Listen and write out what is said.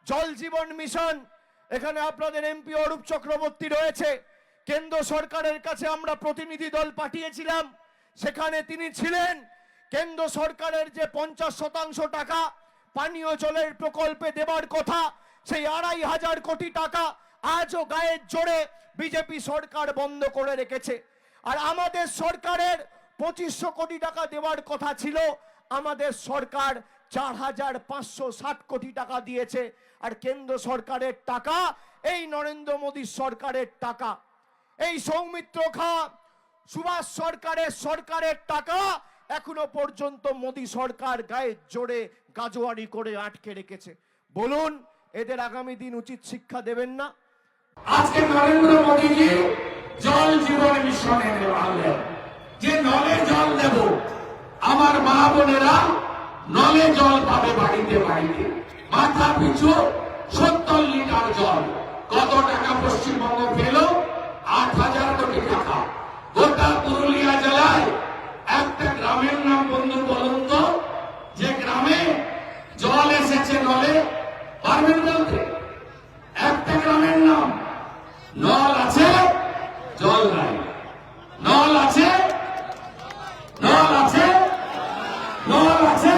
জল জীবন মিশন, এখানে আপনাদের এমপি অরূপ চক্রবর্তী রয়েছে। কেন্দ্র সরকারের কাছে আমরা প্রতিনিধি দল পাঠিয়েছিলাম, সেখানে তিনি ছিলেন। কেন্দ্র সরকারের যে 50% টাকা পানীয় জলের প্রকল্পে দেবার কথা, সেই 2500 কোটি টাকা আজও গায়ের জোরে বিজেপি সরকার বন্ধ করে রেখেছে। আর আমাদের সরকারের 2500 কোটি টাকা দেওয়ার কথা ছিল, আমাদের সরকার 4560 কোটি টাকা দিয়েছে। আর কেন্দ্র সরকারের টাকা এই নরেন্দ্র মোদীর সরকারের টাকা, এই সৌমিত্র খাঁ সুভাষ সরকারের টাকা এখনো পর্যন্ত মোদী সরকার গায়ে জোরে গাজোয়ারি করে আটকে রেখেছে। বলুন, এদের আগামী দিন উচিত শিক্ষা দেবেন না? আজকে নরেন্দ্র মোদীজি জল জীবন মিশনের আনলেন যে নলে জল দেব, আমার মা বোনেরা নলে জল পাবে বাড়িতে বাড়িতে, মাথা পিছু 70 লিটার জল। কত টাকা পশ্চিমবঙ্গ পেল? 8000 কোটি টাকা। গোটা পুরুলিয়া জেলায় একটা গ্রামের নাম বন্ধু বলুন তো, যে গ্রামে জল এসেছে নলে, পারবেন বলতে? একটা গ্রামের নাম? নল আছে, জল নাই। নল আছে, নল আছে, নল আছে,